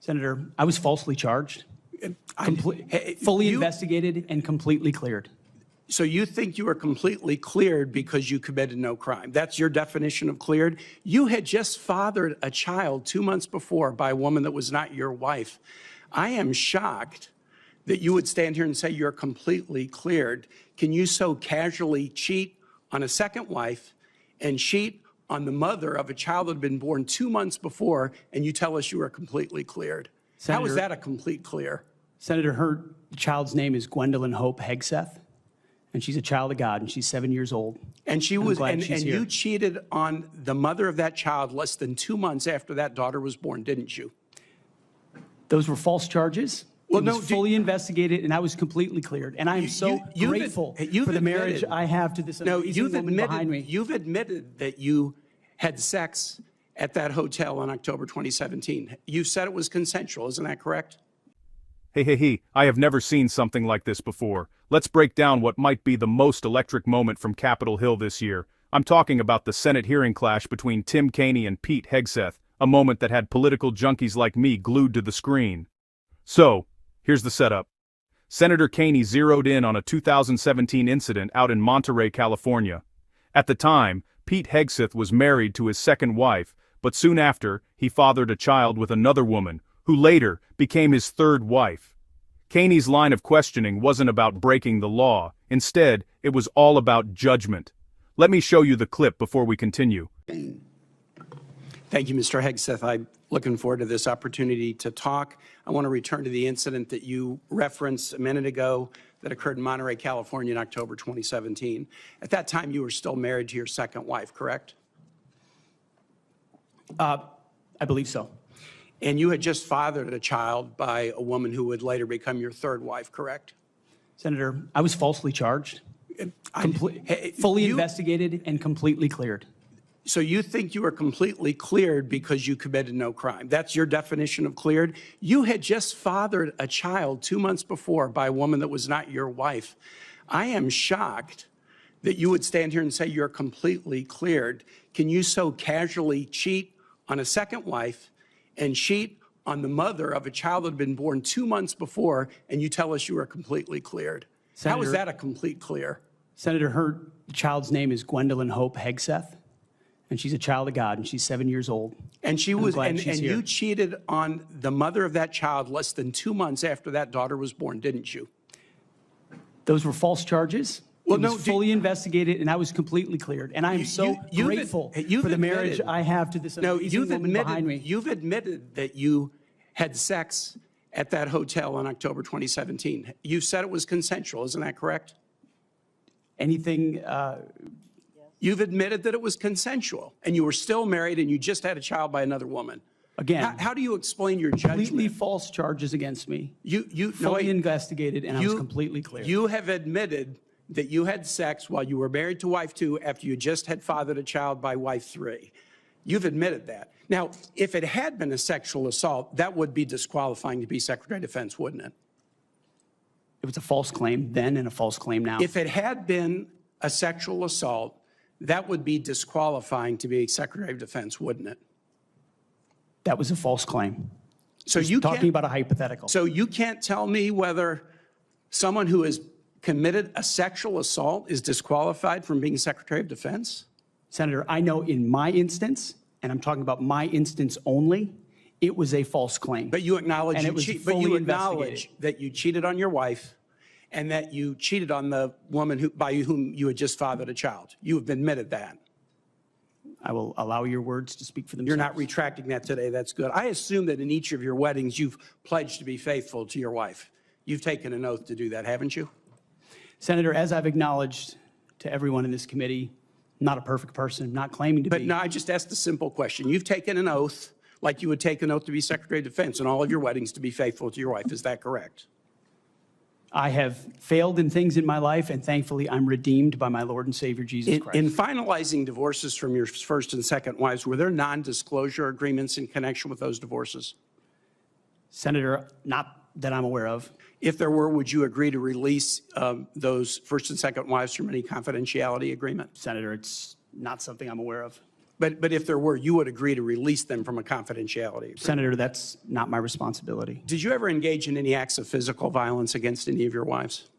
Senator, I was falsely charged, fully investigated, and completely cleared. So you think you were completely cleared because you committed no crime? That's your definition of cleared? You had just fathered a child 2 months before by a woman that was not your wife. I am shocked that you would stand here and say you're completely cleared. Can you so casually cheat on a second wife and cheat on the mother of a child that had been born 2 months before, and you tell us you are completely cleared? How is that a complete clear? Senator, her child's name is Gwendolyn Hope Hegseth, and she's a child of God, and she's 7 years old. And she was, and you cheated on the mother of that child less than 2 months after that daughter was born, didn't you? Those were false charges. Well, it was fully investigated, and I was completely cleared. And I am so grateful for the marriage I have to this amazing woman behind me. You've admitted that you had sex at that hotel in October 2017. You said it was consensual, isn't that correct? Hey, I have never seen something like this before. Let's break down what might be the most electric moment from Capitol Hill this year. I'm talking about the Senate hearing clash between Tim Kaine and Pete Hegseth, a moment that had political junkies like me glued to the screen. So, here's the setup. Senator Kaine zeroed in on a 2017 incident out in Monterey, California. At the time, Pete Hegseth was married to his second wife, but soon after, he fathered a child with another woman, who later became his third wife. Kaine's line of questioning wasn't about breaking the law. Instead, it was all about judgment. Let me show you the clip before we continue. Thank you, Mr. Hegseth. I'm looking forward to this opportunity to talk. I want to return to the incident that you referenced a minute ago that occurred in Monterey, California in October 2017. At that time, you were still married to your second wife, correct? I believe so. And you had just fathered a child by a woman who would later become your third wife, correct? Senator, I was falsely charged, fully investigated, and completely cleared. So you think you were completely cleared because you committed no crime? That's your definition of cleared? You had just fathered a child 2 months before by a woman that was not your wife. I am shocked that you would stand here and say you're completely cleared. Can you so casually cheat on a second wife and cheat on the mother of a child that had been born 2 months before, and you tell us you are completely cleared? How is that a complete clear? Senator, her child's name is Gwendolyn Hope Hegseth, and she's a child of God, and she's 7 years old. And she was, and you cheated on the mother of that child less than 2 months after that daughter was born, didn't you? Those were false charges. Well, it was fully investigated, and I was completely cleared. And I am so grateful for the marriage I have to this amazing woman behind me. You've admitted that you had sex at that hotel in October 2017. You said it was consensual, isn't that correct? Anything? You've admitted that it was consensual, and you were still married, and you just had a child by another woman. Again, how do you explain your judgment? Completely false charges against me. You fully investigated, and I was completely clear. You have admitted that you had sex while you were married to wife 2 after you just had fathered a child by wife 3. You've admitted that. Now, if it had been a sexual assault, that would be disqualifying to be Secretary of Defense, wouldn't it? It was a false claim then and a false claim now. If it had been a sexual assault, that would be disqualifying to be Secretary of Defense, wouldn't it? That was a false claim. So you talking about a hypothetical. So you can't tell me whether someone who has committed a sexual assault is disqualified from being Secretary of Defense? Senator, I know in my instance, and I'm talking about my instance only, it was a false claim. But you acknowledge, investigated. That you cheated on your wife and that you cheated on the woman by whom you had just fathered a child. You have admitted that. I will allow your words to speak for themselves. You're not retracting that today. That's good. I assume that in each of your weddings, you've pledged to be faithful to your wife. You've taken an oath to do that, haven't you? Senator, as I've acknowledged to everyone in this committee, not a perfect person, not claiming to be. But no, I just asked a simple question. You've taken an oath like you would take an oath to be Secretary of Defense in all of your weddings to be faithful to your wife. Is that correct? I have failed in things in my life, and thankfully I'm redeemed by my Lord and Savior, Jesus Christ. In finalizing divorces from your first and second wives, were there non-disclosure agreements in connection with those divorces? Senator, not that I'm aware of. If there were, would you agree to release those first and second wives from any confidentiality agreement? Senator, it's not something I'm aware of. But if there were, you would agree to release them from a confidentiality agreement? Senator, that's not my responsibility. Did you ever engage in any acts of physical violence against any of your wives?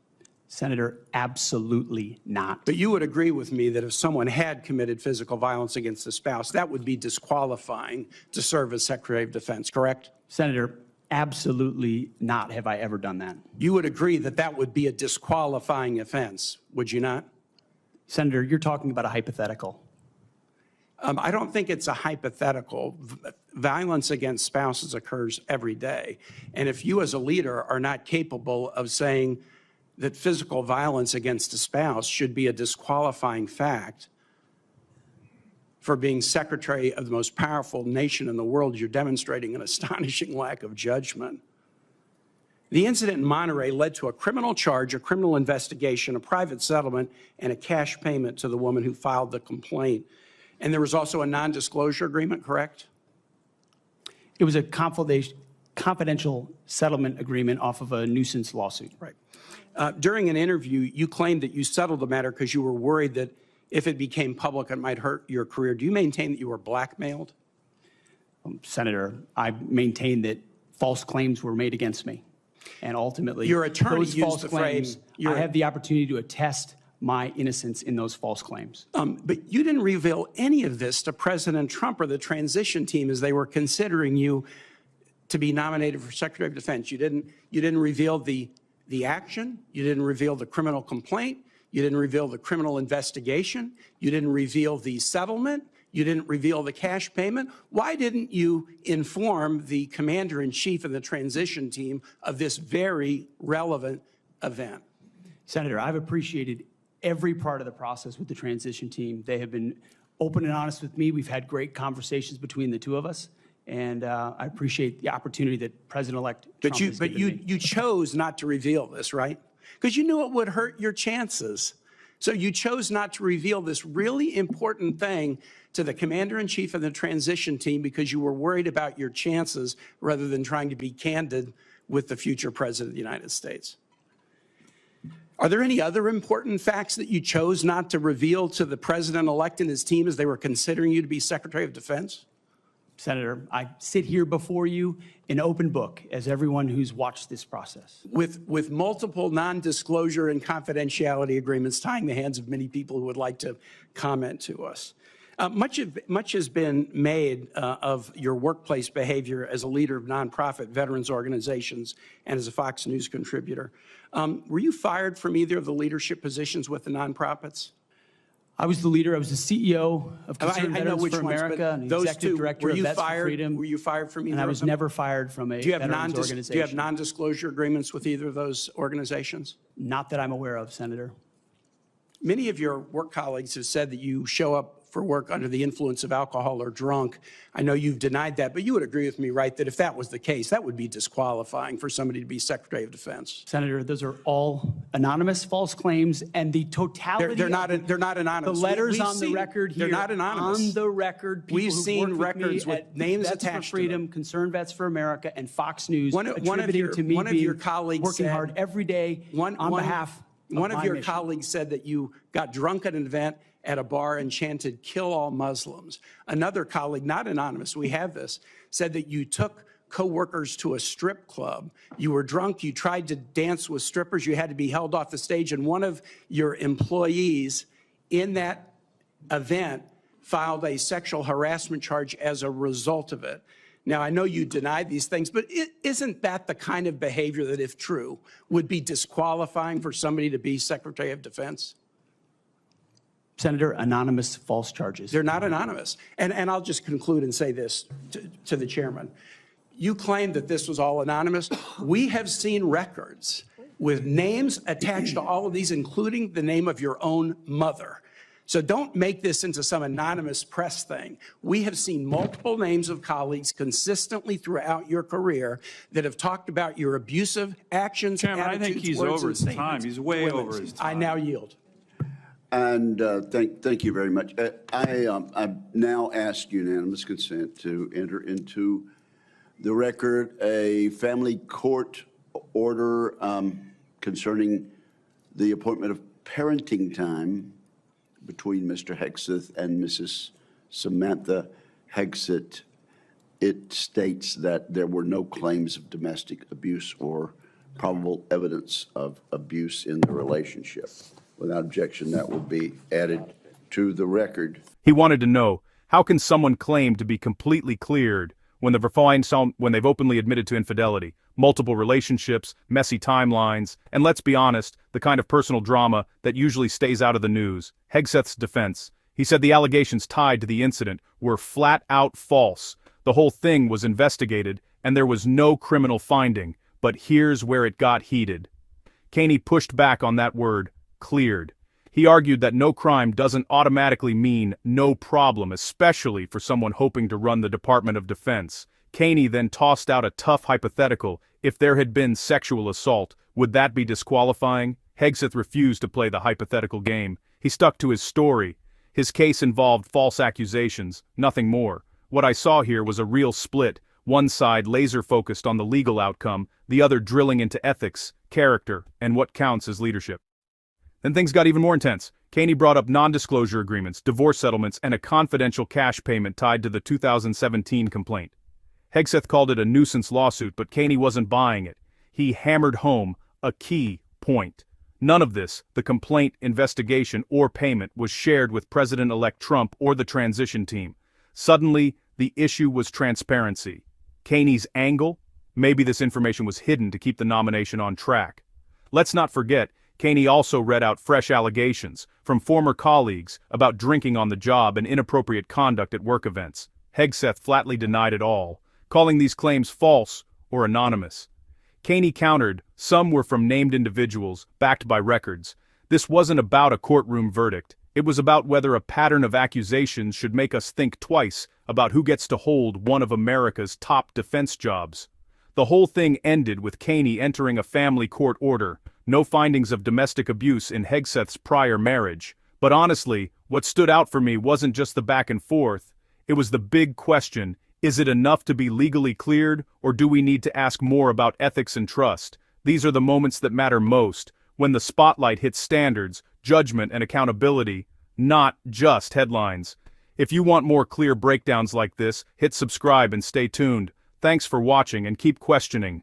Senator, absolutely not. But you would agree with me that if someone had committed physical violence against a spouse, that would be disqualifying to serve as Secretary of Defense, correct? Senator, absolutely not have I ever done that. You would agree that that would be a disqualifying offense, would you not? Senator, you're talking about a hypothetical. I don't think it's a hypothetical. Violence against spouses occurs every day. And if you as a leader are not capable of saying that physical violence against a spouse should be a disqualifying fact for being secretary of the most powerful nation in the world, you're demonstrating an astonishing lack of judgment. The incident in Monterey led to a criminal charge, a criminal investigation, a private settlement, and a cash payment to the woman who filed the complaint. And there was also a non-disclosure agreement, correct? It was a confidential settlement agreement off of a nuisance lawsuit. Right. During an interview, you claimed that you settled the matter because you were worried that if it became public, it might hurt your career. Do you maintain that you were blackmailed? Senator, I maintain that false claims were made against me. And ultimately, your attorney those used false the claims, phrase, I have the opportunity to attest my innocence in those false claims. But you didn't reveal any of this to President Trump or the transition team as they were considering you to be nominated for Secretary of Defense. You didn't reveal the action. You didn't reveal the criminal complaint. You didn't reveal the criminal investigation. You didn't reveal the settlement. You didn't reveal the cash payment. Why didn't you inform the commander-in-chief and the transition team of this very relevant event? Senator, I've appreciated every part of the process with the transition team. They have been open and honest with me. We've had great conversations between the two of us. And I appreciate the opportunity that President-elect Trump has given me. You chose not to reveal this, right? Because you knew it would hurt your chances. So you chose not to reveal this really important thing to the commander-in-chief and the transition team because you were worried about your chances rather than trying to be candid with the future president of the United States. Are there any other important facts that you chose not to reveal to the president-elect and his team as they were considering you to be Secretary of Defense? Senator, I sit here before you an open book, as everyone who's watched this process. With multiple non-disclosure and confidentiality agreements tying the hands of many people who would like to comment to us. Much has been made of your workplace behavior as a leader of nonprofit veterans organizations and as a Fox News contributor. Were you fired from either of the leadership positions with the nonprofits? I was the leader. I was the CEO of Concerned Veterans for America and the executive director of Vets for Freedom. Were you fired from either and I of was them? never fired from a veterans organization. Do you have non-disclosure agreements with either of those organizations? Not that I'm aware of, Senator. Many of your work colleagues have said that you show up for work under the influence of alcohol or drunk. I know you've denied that, but you would agree with me, right, that if that was the case, that would be disqualifying for somebody to be Secretary of Defense. Senator, those are all anonymous false claims, and the totality they're not anonymous. The letters on the record here. They're not anonymous. On the record, people we've seen records with names attached to them. Vets for Freedom, Concerned Vets for America, and Fox News attributing to me working hard every day on behalf of one of your mission. colleagues said that you got drunk at an event at a bar and chanted, "Kill all Muslims." Another colleague, not anonymous, we have this, said that you took co-workers to a strip club. You were drunk, you tried to dance with strippers, you had to be held off the stage, and one of your employees in that event filed a sexual harassment charge as a result of it. Now, I know you denied these things, but isn't that the kind of behavior that, if true, would be disqualifying for somebody to be Secretary of Defense? Senator, anonymous false charges. They're not anonymous. And I'll just conclude and say this to the chairman. You claim that this was all anonymous. We have seen records with names attached to all of these, including the name of your own mother. So don't make this into some anonymous press thing. We have seen multiple names of colleagues consistently throughout your career that have talked about your abusive actions, Chairman, attitudes, I think he's words, over and his time. statements He's to way women. over his time. I now yield. And thank you very much. I now ask unanimous consent to enter into the record a family court order concerning the appointment of parenting time between Mr. Hegseth and Mrs. Samantha Hegseth, it states that there were no claims of domestic abuse or probable evidence of abuse in the relationship. Without objection, that will be added to the record. He wanted to know, how can someone claim to be completely cleared when they've openly admitted to infidelity, multiple relationships, messy timelines, and let's be honest, the kind of personal drama that usually stays out of the news? Hegseth's defense. He said the allegations tied to the incident were flat out false. The whole thing was investigated, and there was no criminal finding, but here's where it got heated. Kaine pushed back on that word, cleared. He argued that no crime doesn't automatically mean no problem, especially for someone hoping to run the Department of Defense. Kaine then tossed out a tough hypothetical. If there had been sexual assault, would that be disqualifying? Hegseth refused to play the hypothetical game. He stuck to his story. His case involved false accusations, nothing more. What I saw here was a real split, one side laser-focused on the legal outcome, the other drilling into ethics, character, and what counts as leadership. Then things got even more intense. Kaine brought up non-disclosure agreements, divorce settlements, and a confidential cash payment tied to the 2017 complaint. Hegseth called it a nuisance lawsuit, but Kaine wasn't buying it. He hammered home a key point. None of this, the complaint, investigation, or payment, was shared with President-elect Trump or the transition team. Suddenly, the issue was transparency. Kaine's angle? Maybe this information was hidden to keep the nomination on track. Let's not forget, Kaine also read out fresh allegations from former colleagues about drinking on the job and inappropriate conduct at work events. Hegseth flatly denied it all, calling these claims false or anonymous. Kaine countered, some were from named individuals, backed by records. This wasn't about a courtroom verdict. It was about whether a pattern of accusations should make us think twice about who gets to hold one of America's top defense jobs. The whole thing ended with Kaine entering a family court order. No findings of domestic abuse in Hegseth's prior marriage. But honestly, what stood out for me wasn't just the back and forth. It was the big question, is it enough to be legally cleared, or do we need to ask more about ethics and trust? These are the moments that matter most, when the spotlight hits standards, judgment, and accountability, not just headlines. If you want more clear breakdowns like this, hit subscribe and stay tuned. Thanks for watching and keep questioning.